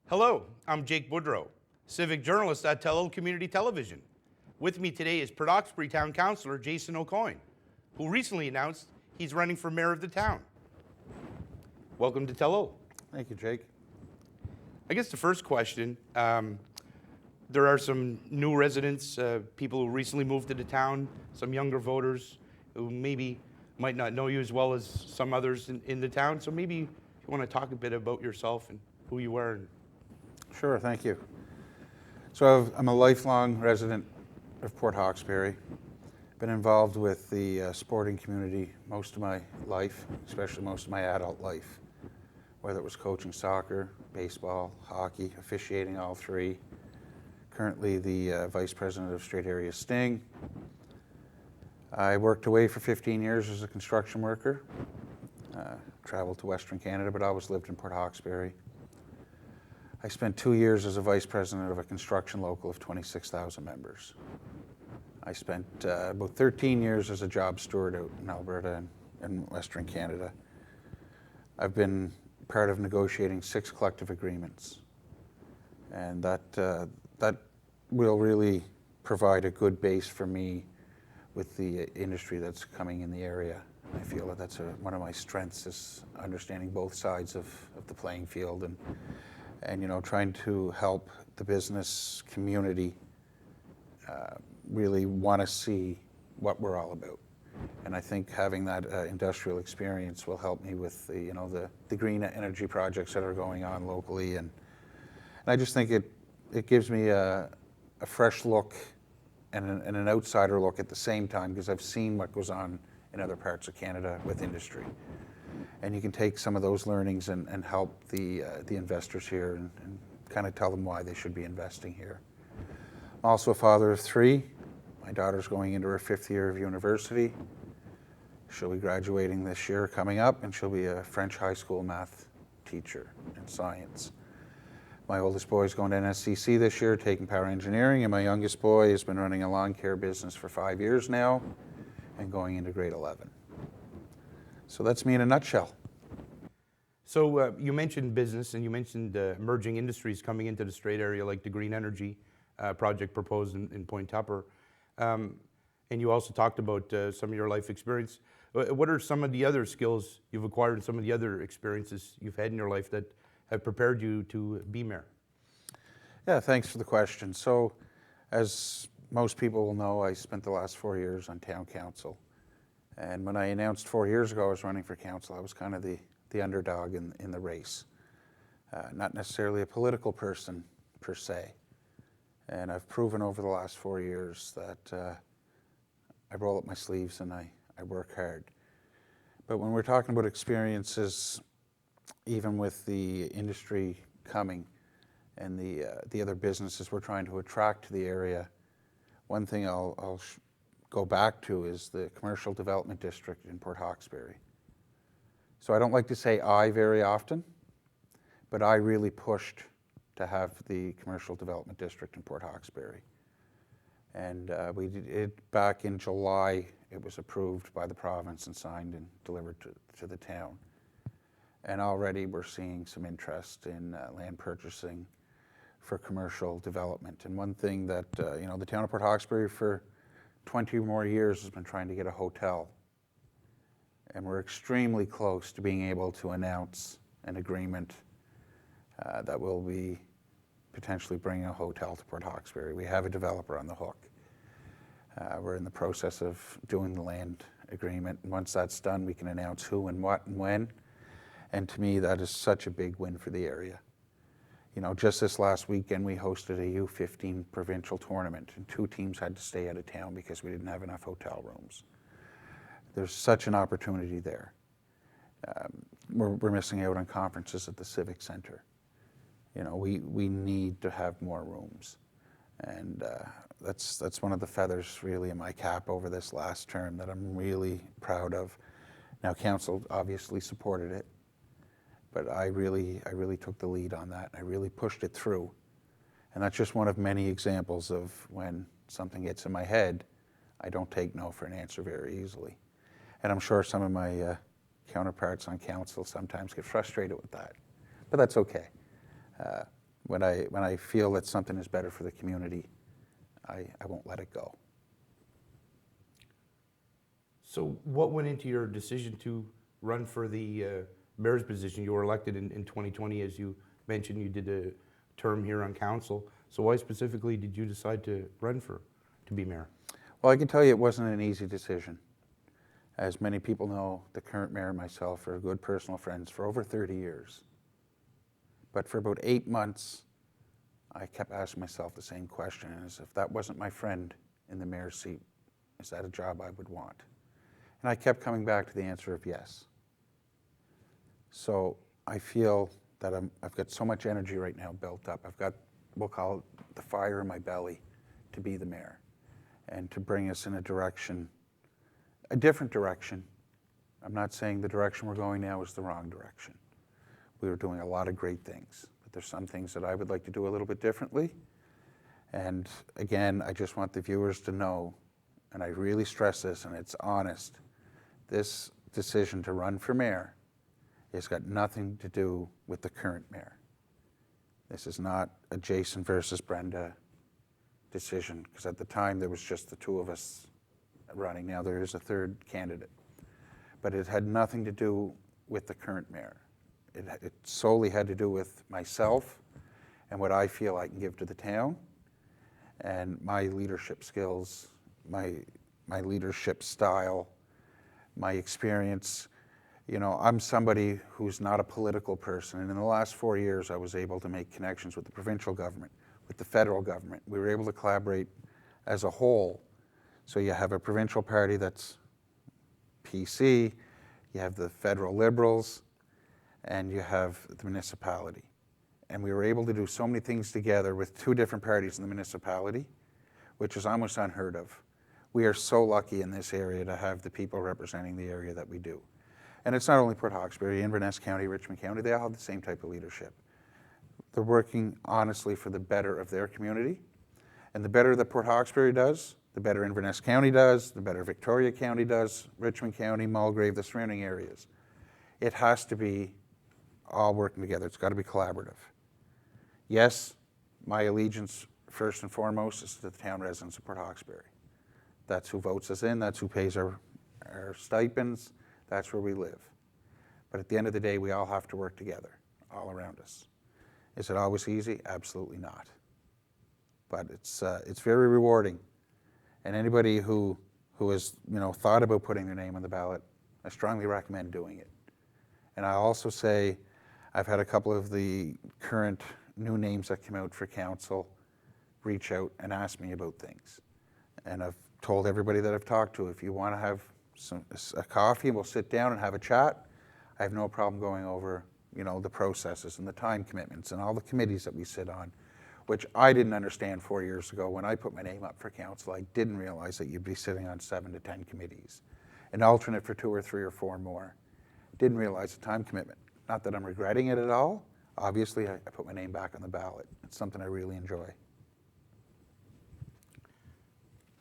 Hello, I'm Jake Boudrot, Civic Journalist at Tello Community Television. With me today is Port Hawkesbury Town Councillor Jason Aucoin, who recently announced he's running for mayor of the town. Welcome to Tello. Thank you, Jake. I guess the first question, there are some new residents, people who recently moved to the town, some younger voters who maybe might not know you as well as some others in the town. So maybe you want to talk a bit about yourself and who you are. Sure, thank you. So I'm a lifelong resident of Port Hawkesbury. Been involved with the sporting community most of my life, especially most of my adult life, whether it was coaching soccer, baseball, hockey, officiating all three. Currently the Vice President of Strait Area Sting. I worked away for 15 years as a construction worker, traveled to Western Canada, but always lived in Port Hawkesbury. I spent 2 years as a vice president of a construction local of 26,000 members. I spent about 13 years as a job steward out in Alberta and Western Canada. I've been part of negotiating 6 collective agreements, and that will really provide a good base for me with the industry that's coming in the area. I feel that that's one of my strengths, is understanding both sides of the playing field and you know, trying to help the business community really want to see what we're all about. And I think having that industrial experience will help me with the green energy projects that are going on locally, and I just think it gives me a fresh look and an outsider look at the same time, because I've seen what goes on in other parts of Canada with industry. And you can take some of those learnings and help the investors here and kind of tell them why they should be investing here. I'm also a father of 3. My daughter's going into her 5th year of university. She'll be graduating this year coming up, and she'll be a French high school math teacher in science. My oldest boy is going to NSCC this year, taking power engineering, and my youngest boy has been running a lawn care business for 5 years now and going into grade 11. So that's me in a nutshell. So you mentioned business, and you mentioned emerging industries coming into the Strait area, like the green energy project proposed in Point Tupper. And you also talked about some of your life experience. What are some of the other skills you've acquired and some of the other experiences you've had in your life that have prepared you to be mayor? Yeah, thanks for the question. So as most people will know, I spent the last 4 years on town council. And when I announced 4 years ago I was running for council, I was kind of the underdog in the race. Not necessarily a political person per se. And I've proven over the last 4 years that I roll up my sleeves and I work hard. But when we're talking about experiences, even with the industry coming and the other businesses we're trying to attract to the area, one thing I'll go back to is the commercial development district in Port Hawkesbury. So I don't like to say I very often, but I really pushed to have the commercial development district in Port Hawkesbury. And we did it back in July. It was approved by the province and signed and delivered to the town. And already we're seeing some interest in land purchasing for commercial development. And one thing that the town of Port Hawkesbury for 20 more years has been trying to get a hotel. And we're extremely close to being able to announce an agreement that will be potentially bringing a hotel to Port Hawkesbury. We have a developer on the hook. We're in the process of doing the land agreement. And once that's done, we can announce who and what and when. And to me, that is such a big win for the area. You know, just this last weekend, we hosted a U15 provincial tournament, and 2 teams had to stay out of town because we didn't have enough hotel rooms. There's such an opportunity there. We're missing out on conferences at the Civic Center. You know, we need to have more rooms. And that's one of the feathers really in my cap over this last term that I'm really proud of. Now, council obviously supported it, but I really took the lead on that. I really pushed it through. And that's just one of many examples of when something gets in my head, I don't take no for an answer very easily. And I'm sure some of my counterparts on council sometimes get frustrated with that, but that's okay. When I feel that something is better for the community, I won't let it go. So what went into your decision to run for the mayor's position? You were elected in 2020, as you mentioned. You did a term here on council. So why specifically did you decide to run to be mayor? Well, I can tell you it wasn't an easy decision. As many people know, the current mayor and myself are good personal friends for over 30 years. But for about 8 months, I kept asking myself the same question, as if that wasn't my friend in the mayor's seat, is that a job I would want? And I kept coming back to the answer of yes. So I feel that I've got so much energy right now built up. I've got, we'll call it the fire in my belly to be the mayor and to bring us in a direction, a different direction. I'm not saying the direction we're going now is the wrong direction. We were doing a lot of great things, but there's some things that I would like to do a little bit differently. And again, I just want the viewers to know, and I really stress this, and it's honest, this decision to run for mayor has got nothing to do with the current mayor. This is not a Jason versus Brenda decision, because at the time there was just the two of us running. Now there is a third candidate. But it had nothing to do with the current mayor. It solely had to do with myself and what I feel I can give to the town and my leadership skills, my leadership style, my experience. You know, I'm somebody who's not a political person, and in the last 4 years I was able to make connections with the provincial government, with the federal government. We were able to collaborate as a whole. So you have a provincial party that's PC, you have the federal Liberals, and you have the municipality. And we were able to do so many things together with two different parties in the municipality, which is almost unheard of. We are so lucky in this area to have the people representing the area that we do. And it's not only Port Hawkesbury, Inverness County, Richmond County, they all have the same type of leadership. They're working honestly for the better of their community. And the better that Port Hawkesbury does, the better Inverness County does, the better Victoria County does, Richmond County, Mulgrave, the surrounding areas. It has to be all working together. It's got to be collaborative. Yes, my allegiance first and foremost is to the town residents of Port Hawkesbury. That's who votes us in, that's who pays our stipends, that's where we live. But at the end of the day, we all have to work together, all around us. Is it always easy? Absolutely not. But it's very rewarding. And anybody who has thought about putting their name on the ballot, I strongly recommend doing it. And I also say, I've had a couple of the current new names that come out for council reach out and ask me about things. And I've told everybody that I've talked to, if you want to have a coffee and we'll sit down and have a chat, I have no problem going over the processes and the time commitments and all the committees that we sit on, which I didn't understand 4 years ago. When I put my name up for council, I didn't realize that you'd be sitting on 7 to 10 committees, an alternate for 2 or 3 or 4 more. Didn't realize the time commitment. Not that I'm regretting it at all. Obviously, I put my name back on the ballot. It's something I really enjoy.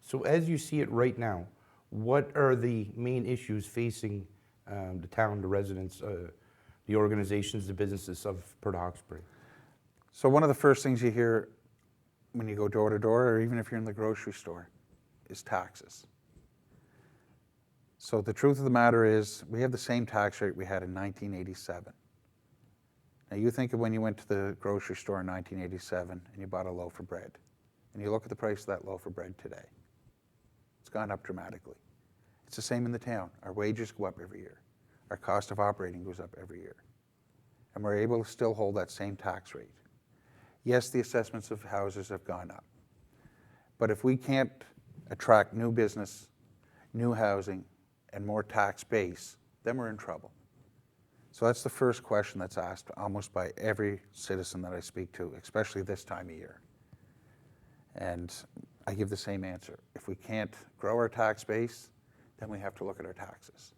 So as you see it right now, what are the main issues facing the town, the residents, the organizations, the businesses of Port Hawkesbury? So one of the first things you hear when you go door to door, or even if you're in the grocery store, is taxes. So the truth of the matter is, we have the same tax rate we had in 1987. Now you think of when you went to the grocery store in 1987 and you bought a loaf of bread, and you look at the price of that loaf of bread today. It's gone up dramatically. It's the same in the town. Our wages go up every year. Our cost of operating goes up every year. And we're able to still hold that same tax rate. Yes, the assessments of houses have gone up. But if we can't attract new business, new housing, and more tax base, then we're in trouble. So that's the first question that's asked almost by every citizen that I speak to, especially this time of year. And I give the same answer. If we can't grow our tax base, then we have to look at our taxes.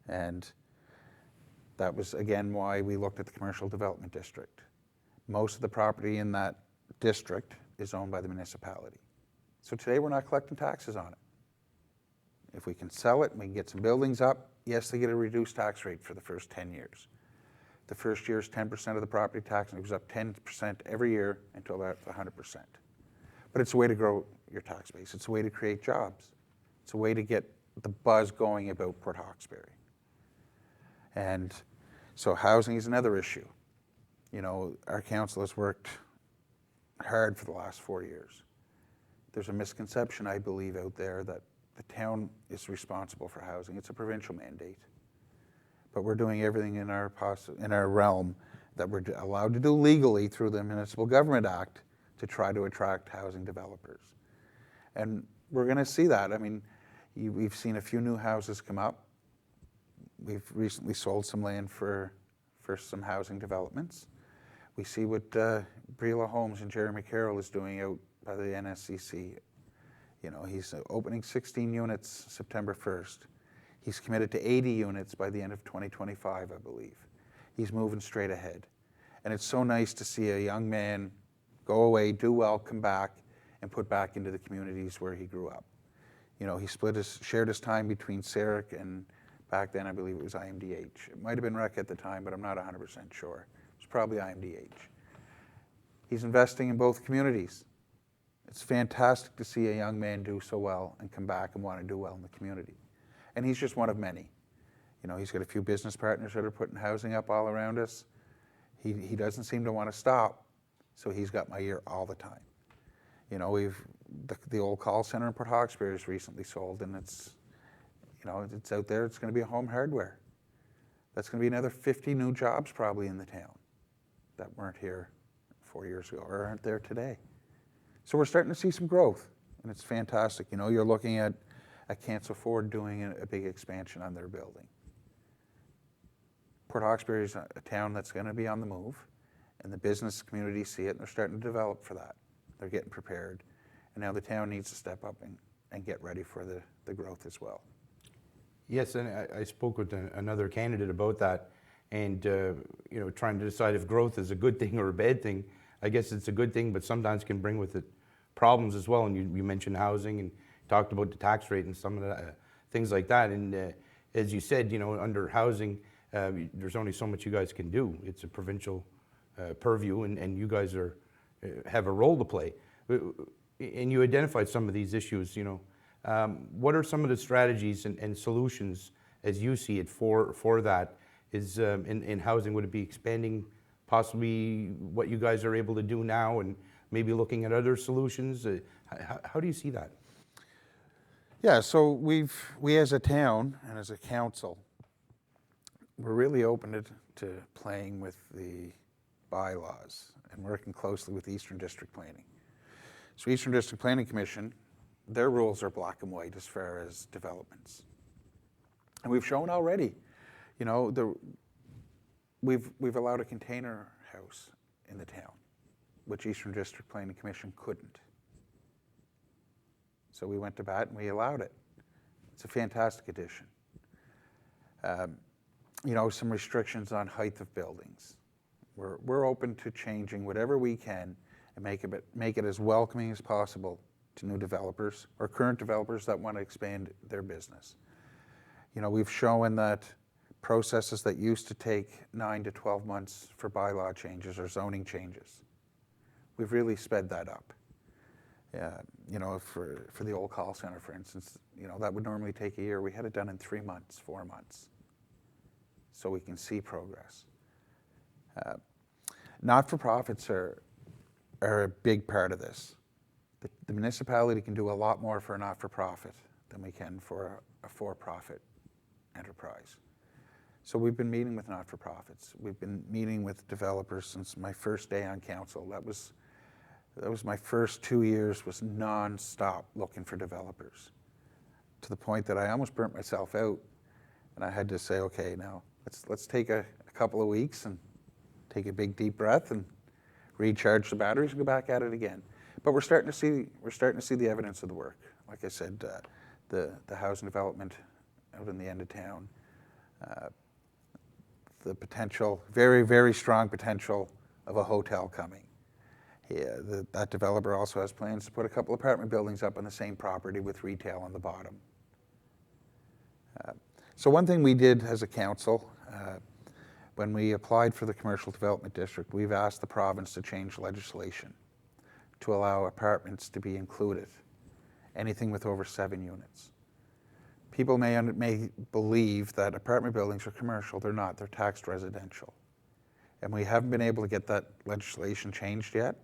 And that was, again, why we looked at the commercial development district. Most of the property in that district is owned by the municipality. So today we're not collecting taxes on it. If we can sell it and we can get some buildings up, yes, they get a reduced tax rate for the first 10 years. The first year is 10% of the property tax, and it goes up 10% every year until that's 100%. But it's a way to grow your tax base. It's a way to create jobs. It's a way to get the buzz going about Port Hawkesbury. And so housing is another issue. You know, our council has worked hard for the last 4 years. There's a misconception, I believe, out there that the town is responsible for housing. It's a provincial mandate. But we're doing everything in our realm that we're allowed to do legally through the Municipal Government Act to try to attract housing developers. And we're going to see that. I mean, we've seen a few new houses come up. We've recently sold some land for some housing developments. We see what Breela Homes and Jeremy Carroll is doing out by the NSCC. You know, he's opening 16 units September 1st. He's committed to 80 units by the end of 2025, I believe. He's moving straight ahead. And it's so nice to see a young man go away, do well, come back, and put back into the communities where he grew up. You know, he shared his time between Civic and back then I believe it was IMDH. It might have been REC at the time, but I'm not 100% sure. It was probably IMDH. He's investing in both communities. It's fantastic to see a young man do so well and come back and want to do well in the community. And he's just one of many. You know, he's got a few business partners that are putting housing up all around us. He doesn't seem to want to stop, so he's got my ear all the time. You know, the old call center in Port Hawkesbury is recently sold, and it's, you know, it's out there. It's going to be a home hardware. That's going to be another 50 new jobs probably in the town that weren't here 4 years ago or aren't there today. So we're starting to see some growth, and it's fantastic. You know, you're looking at Councillor Ford doing a big expansion on their building. Port Hawkesbury is a town that's going to be on the move, and the business community see it, and they're starting to develop for that. They're getting prepared, and now the town needs to step up and get ready for the growth as well. Yes, and I spoke with another candidate about that, and you know, trying to decide if growth is a good thing or a bad thing. I guess it's a good thing, but sometimes can bring with it problems as well. And you mentioned housing and talked about the tax rate and some of the things like that. And as you said, you know, under housing, there's only so much you guys can do. It's a provincial purview, and you guys have a role to play. And you identified some of these issues. You know, what are some of the strategies and solutions as you see it for that? Is in housing, would it be expanding possibly what you guys are able to do now, and maybe looking at other solutions? How do you see that? Yeah, so we as a town and as a council, we're really open to playing with the bylaws and working closely with Eastern District Planning. So Eastern District Planning Commission, their rules are black and white as far as developments. And we've shown already, you know, we've allowed a container house in the town, which Eastern District Planning Commission couldn't. So we went to bat and we allowed it. It's a fantastic addition. You know, some restrictions on height of buildings. We're open to changing whatever we can and make it as welcoming as possible to new developers or current developers that want to expand their business. You know, we've shown that processes that used to take 9 to 12 months for bylaw changes or zoning changes, we've really sped that up. You know, for the old call center, for instance, you know, that would normally take a year. We had it done in 3 months, 4 months, so we can see progress. Not-for-profits are a big part of this. The municipality can do a lot more for a not-for-profit than we can for a for-profit enterprise. So we've been meeting with not-for-profits. We've been meeting with developers since my first day on council. That was my first 2 years, was non-stop looking for developers, to the point that I almost burnt myself out, and I had to say, okay, now let's take a couple of weeks and take a big deep breath and recharge the batteries and go back at it again. But we're starting to see the evidence of the work. Like I said, the housing development out in the end of town, the potential, very, very strong potential of a hotel coming. Yeah, that developer also has plans to put a couple apartment buildings up on the same property with retail on the bottom. So one thing we did as a council, When we applied for the Commercial Development District, we've asked the province to change legislation to allow apartments to be included, anything with over 7 units. People may believe that apartment buildings are commercial. They're not. They're taxed residential. And we haven't been able to get that legislation changed yet,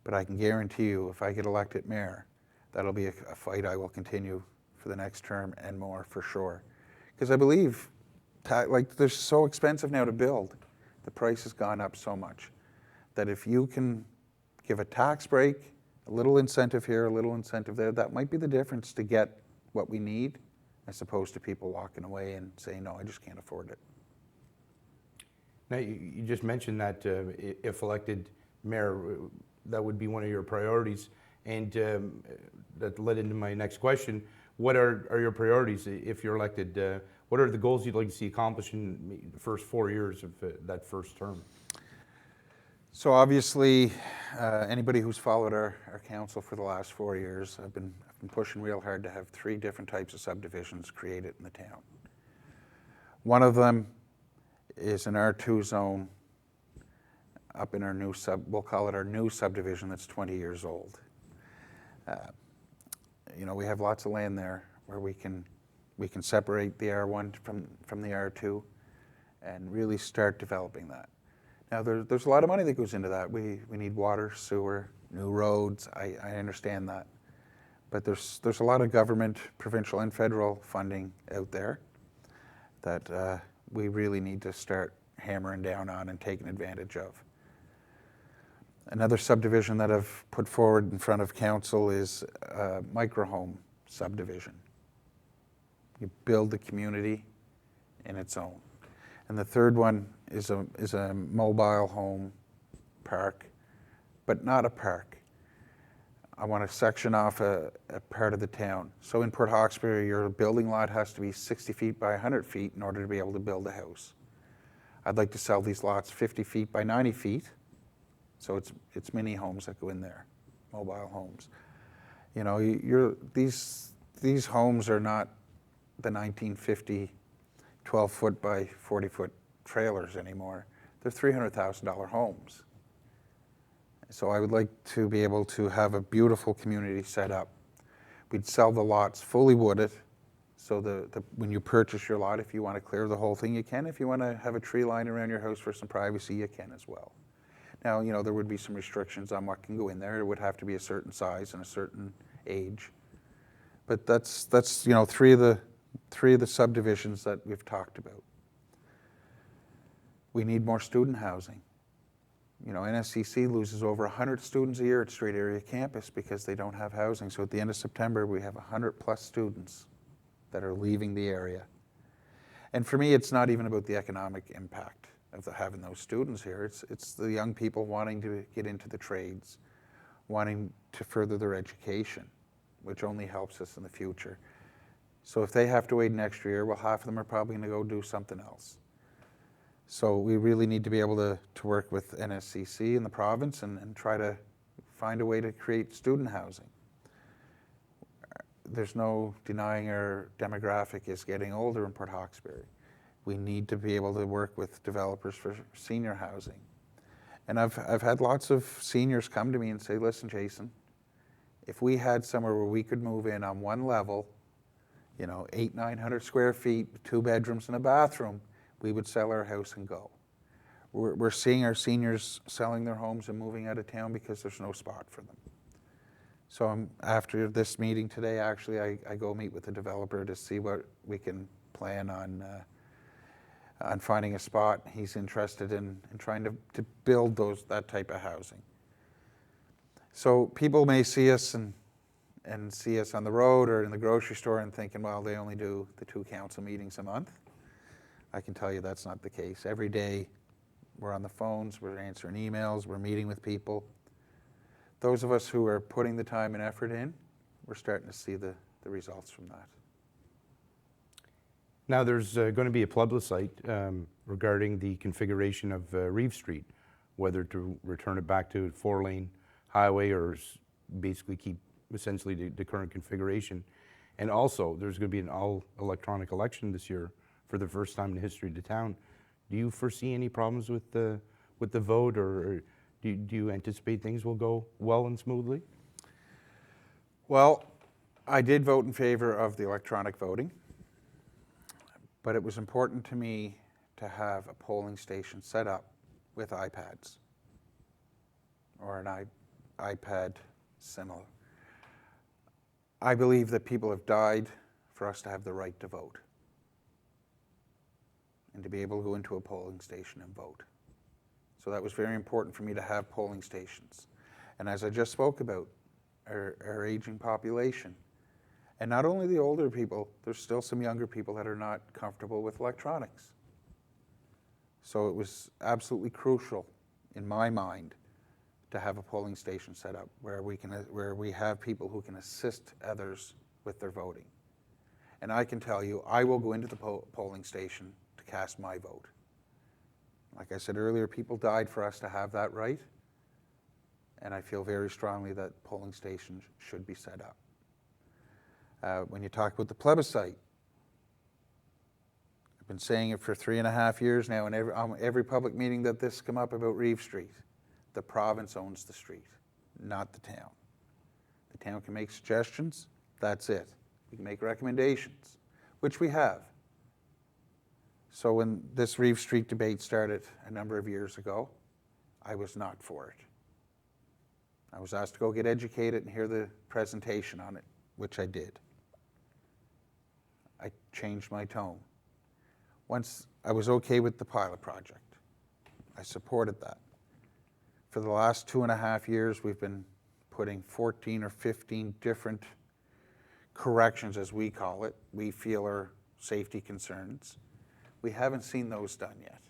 but I can guarantee you if I get elected mayor, that'll be a fight I will continue for the next term and more for sure. Because I believe, like, they're so expensive now to build. The price has gone up so much that if you can give a tax break, a little incentive here, a little incentive there, that might be the difference to get what we need, as opposed to people walking away and saying, no, I just can't afford it. Now, you just mentioned that if elected mayor, that would be one of your priorities. And that led into my next question. What are your priorities if you're elected? What are the goals you'd like to see accomplished in the first 4 years of that first term? So obviously, anybody who's followed our council for the last 4 years, I've been pushing real hard to have 3 different types of subdivisions created in the town. One of them is an R2 zone up in our new we'll call it our new subdivision that's 20 years old. You know, we have lots of land there where we can separate the R1 from the R2 and really start developing that. Now, there's a lot of money that goes into that. We need water, sewer, new roads. I understand that. But there's a lot of government, provincial and federal funding out there that we really need to start hammering down on and taking advantage of. Another subdivision that I've put forward in front of council is a microhome subdivision. You build the community in its own. And the third one is a mobile home park, but not a park. I want to section off a part of the town. So in Port Hawkesbury, your building lot has to be 60 feet by 100 feet in order to be able to build a house. I'd like to sell these lots 50 feet by 90 feet. So it's mini homes that go in there, mobile homes. You know, these homes are not the 1950 12-foot by 40-foot trailers anymore. They're $300,000 homes. So I would like to be able to have a beautiful community set up. We'd sell the lots fully wooded, so when you purchase your lot, if you want to clear the whole thing, you can. If you want to have a tree line around your house for some privacy, you can as well. Now, you know, there would be some restrictions on what can go in there. It would have to be a certain size and a certain age. But that's you know, three of the subdivisions that we've talked about. We need more student housing. You know, NSCC loses over 100 students a year at Strait Area Campus because they don't have housing. So at the end of September, we have 100+ students that are leaving the area. And for me, it's not even about the economic impact of having those students here. It's the young people wanting to get into the trades, wanting to further their education, which only helps us in the future. So if they have to wait an extra year, well, half of them are probably going to go do something else. So we really need to be able to work with NSCC and the province and try to find a way to create student housing. There's no denying our demographic is getting older in Port Hawkesbury. We need to be able to work with developers for senior housing. And I've had lots of seniors come to me and say, listen, Jason, if we had somewhere where we could move in on one level, you know, 800-900 square feet, 2 bedrooms and a bathroom, we would sell our house and go. We're seeing our seniors selling their homes and moving out of town because there's no spot for them. So after this meeting today, actually, I go meet with the developer to see what we can plan on finding a spot. He's interested in trying to build that type of housing. So people may see us and see us on the road or in the grocery store and thinking, well, they only do the 2 council meetings a month. I can tell you that's not the case. Every day we're on the phones, we're answering emails, we're meeting with people. Those of us who are putting the time and effort in, we're starting to see the results from that. Now there's going to be a plebiscite regarding the configuration of Reeve Street, whether to return it back to 4-lane highway or basically keep essentially the current configuration. And also there's going to be an all electronic election this year for the first time in the history of the town. Do you foresee any problems with the vote, or do you anticipate things will go well and smoothly? Well, I did vote in favor of the electronic voting, but it was important to me to have a polling station set up with iPads or an iPad similar. I believe that people have died for us to have the right to vote and to be able to go into a polling station and vote. So that was very important for me to have polling stations. And as I just spoke about, our aging population, and not only the older people, there's still some younger people that are not comfortable with electronics. So it was absolutely crucial, in my mind, to have a polling station set up where we have people who can assist others with their voting. And I can tell you, I will go into the polling station to cast my vote. Like I said earlier, people died for us to have that right, and I feel very strongly that polling stations should be set up. When you talk about the plebiscite, I've been saying it for 3.5 years now, and every public meeting that this come up about Reeve Street, the province owns the street, not the town. The town can make suggestions, that's it. We can make recommendations, which we have. So when this Reeve Street debate started a number of years ago, I was not for it. I was asked to go get educated and hear the presentation on it, which I did. I changed my tone. Once I was okay with the pilot project, I supported that. For the last 2.5 years, we've been putting 14 or 15 different corrections, as we call it, we feel are safety concerns. We haven't seen those done yet.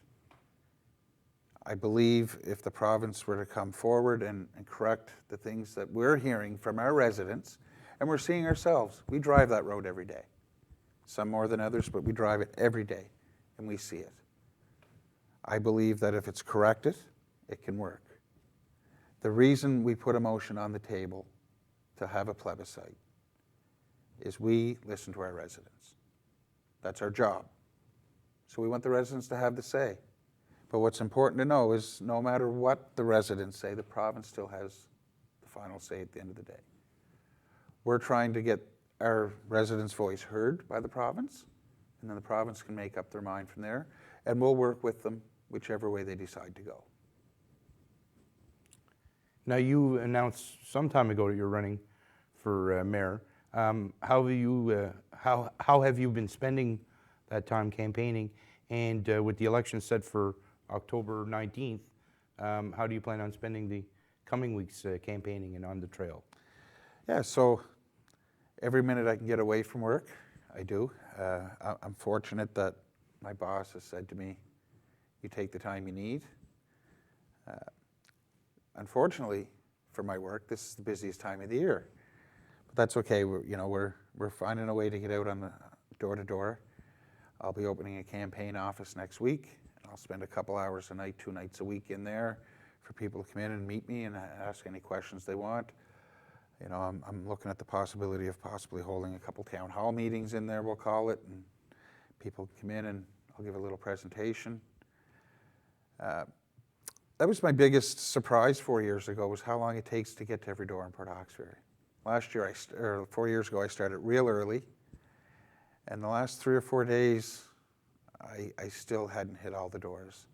I believe if the province were to come forward and correct the things that we're hearing from our residents, and we're seeing ourselves, we drive that road every day. Some more than others, but we drive it every day, and we see it. I believe that if it's corrected, it can work. The reason we put a motion on the table to have a plebiscite is we listen to our residents. That's our job. So we want the residents to have the say. But what's important to know is no matter what the residents say, the province still has the final say at the end of the day. We're trying to get our residents' voice heard by the province, and then the province can make up their mind from there, and we'll work with them whichever way they decide to go. Now, you announced some time ago that you're running for mayor. How have you been spending that time campaigning? And with the election set for October 19th, how do you plan on spending the coming weeks campaigning and on the trail? Yeah, so every minute I can get away from work, I do. I'm fortunate that my boss has said to me, you take the time you need. Unfortunately, for my work, this is the busiest time of the year. But that's okay, we're finding a way to get out on the door to door. I'll be opening a campaign office next week. I'll spend a couple hours a night, 2 nights a week in there for people to come in and meet me and ask any questions they want. I'm looking at the possibility of possibly holding a couple town hall meetings in there, we'll call it, and people come in and I'll give a little presentation. That was my biggest surprise 4 years ago, was how long it takes to get to every door in Port Hawkesbury. 4 years ago, I started real early, and the last 3 or 4 days, I still hadn't hit all the doors.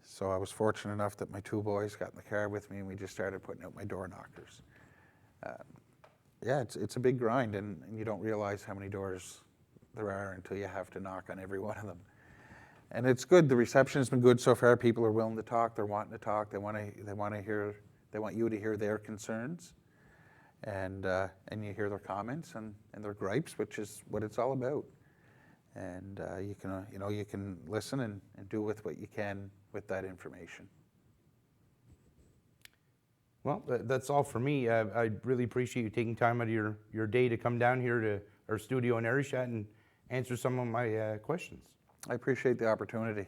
So I was fortunate enough that my 2 boys got in the car with me, and we just started putting out my door knockers. Yeah, it's a big grind, and you don't realize how many doors there are until you have to knock on every one of them. And it's good. The reception has been good so far. People are willing to talk. They're wanting to talk. They want you to hear their concerns, and you hear their comments and their gripes, which is what it's all about. And you can listen and do with what you can with that information. Well, that's all for me. I really appreciate you taking time out of your day to come down here to our studio in Arishat and answer some of my questions. I appreciate the opportunity.